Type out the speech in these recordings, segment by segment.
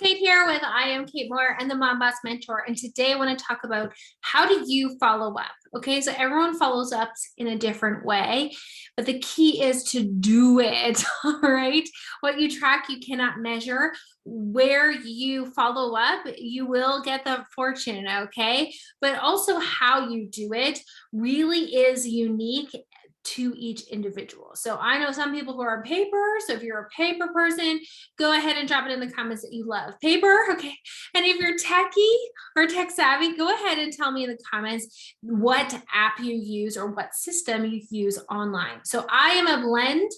Kate here with I Am Kate Moore and the Mom Boss Mentor. And today I want to talk about how do you follow up? Okay, so everyone follows up in a different way, but the key is to do it. All right. What you track, you cannot measure. Where you follow up, you will get the fortune. Okay. But also how you do it really is unique to each individual. So I know some people who are paper. So if you're a paper person, go ahead and drop it in the comments that you love paper. Okay. And if you're techie or tech savvy, go ahead and tell me in the comments what app you use or what system you use online. So I am a blend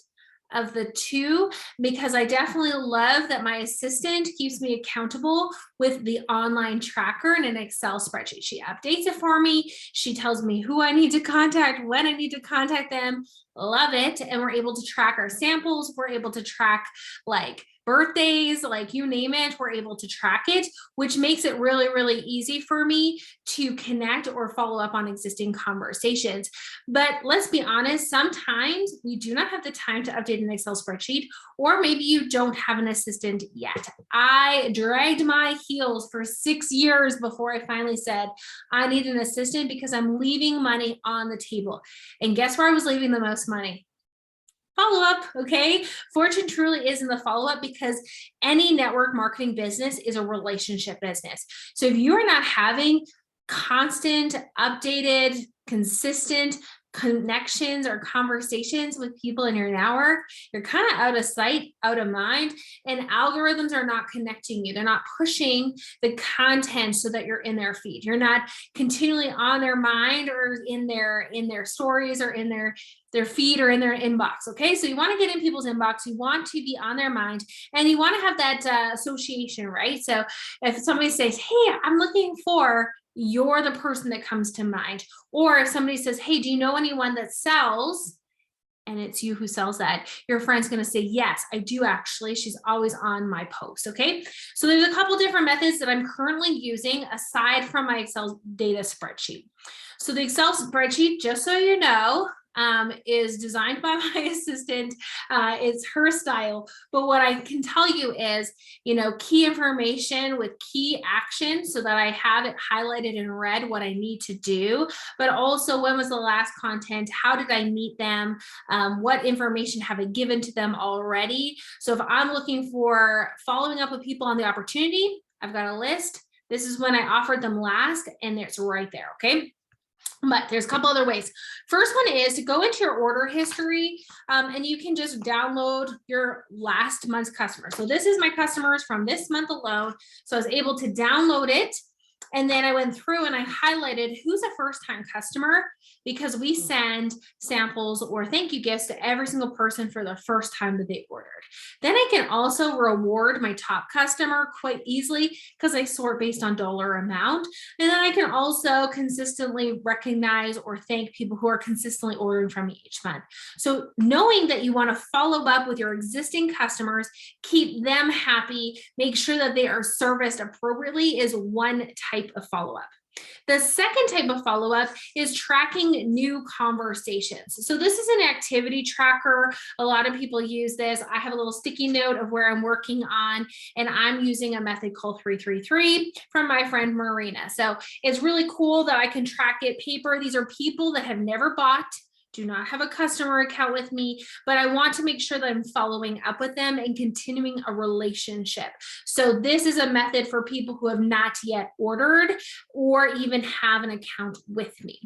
of the two because I definitely love that my assistant keeps me accountable with the online tracker in an Excel spreadsheet. She updates it for me. She tells me who I need to contact, when I need to contact them. Love it. And we're able to track our samples. We're able to track like birthdays, like you name it, we're able to track it, which makes it really, really easy for me to connect or follow up on existing conversations. But let's be honest, sometimes we do not have the time to update an Excel spreadsheet, or maybe you don't have an assistant yet. I dragged my heels for 6 years before I finally said, I need an assistant because I'm leaving money on the table. And guess where I was leaving the most money? Follow-up. Okay. Fortune truly is in the follow-up because any network marketing business is a relationship business. So if you are not having constant, updated, consistent connections or conversations with people in your network, you're kind of out of sight, out of mind, and algorithms are not connecting you. They're not pushing the content so that you're in their feed. You're not continually on their mind or in their stories or in their feed or in their inbox. Okay, so you want to get in people's inbox, you want to be on their mind, and you want to have that association, right? So if somebody says, hey, I'm looking for, you're the person that comes to mind. Or if somebody says, hey, do you know anyone that sells? And it's you who sells that, your friend's going to say, yes, I do actually. She's always on my post. Okay. So there's a couple different methods that I'm currently using aside from my Excel data spreadsheet. So the Excel spreadsheet, just so you know, is designed by my assistant. It's her style. But what I can tell you is, key information with key actions so that I have it highlighted in red what I need to do, but also when was the last content? How did I meet them? What information have I given to them already? So if I'm looking for following up with people on the opportunity, I've got a list. This is when I offered them last, and it's right there. Okay. But there's a couple other ways. First one is to go into your order history, and you can just download your last month's customers. So this is my customers from this month alone. So I was able to download it. And then I went through and I highlighted who's a first-time customer, because we send samples or thank you gifts to every single person for the first time that they ordered. Then I can also reward my top customer quite easily because I sort based on dollar amount. And then I can also consistently recognize or thank people who are consistently ordering from me each month. So knowing that you want to follow up with your existing customers, keep them happy, make sure that they are serviced appropriately is one type of follow-up. The second type of follow-up is tracking new conversations. So this is an activity tracker. A lot of people use this. I have a little sticky note of where I'm working on, and I'm using a method called 333 from my friend Marina. So it's really cool that I can track it paper. These are people that have never bought, do not have a customer account with me, but I want to make sure that I'm following up with them and continuing a relationship. So this is a method for people who have not yet ordered or even have an account with me.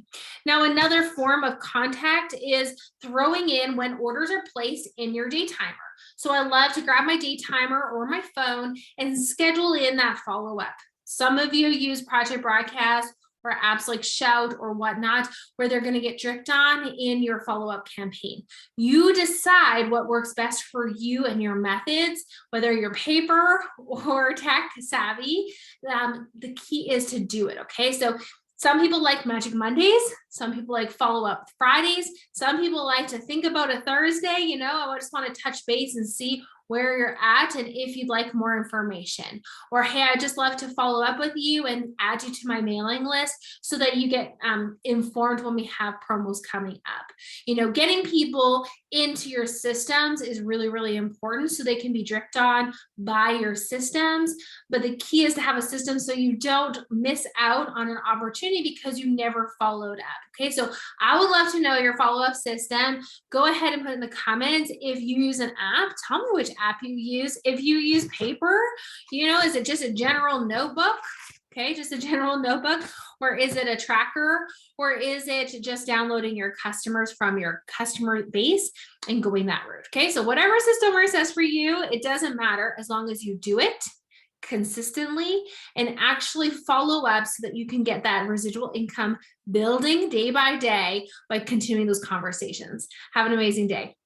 Now, another form of contact is throwing in when orders are placed in your day timer. So I love to grab my day timer or my phone and schedule in that follow-up. Some of you use Project Broadcast or apps like Shout or whatnot, where they're going to get dripped on in your follow-up campaign. You decide what works best for you and your methods, whether you're paper or tech savvy. The key is to do it. Okay. So some people like Magic Mondays. Some people like follow-up Fridays. Some people like to think about a Thursday. I just want to touch base and see where you're at and if you'd like more information. Or, hey, I'd just love to follow up with you and add you to my mailing list so that you get informed when we have promos coming up. You know, getting people into your systems is really, really important so they can be dripped on by your systems. But the key is to have a system so you don't miss out on an opportunity because you never followed up. Okay, so I would love to know your follow-up system. Go ahead and put in the comments. If you use an app, tell me which app you use. If you use paper, you know, is it just a general notebook? Okay, just a general notebook, or is it a tracker, or is it just downloading your customers from your customer base and going that route? Okay, so whatever system works best for you, it doesn't matter as long as you do it consistently and actually follow up so that you can get that residual income building day by day by continuing those conversations. Have an amazing day.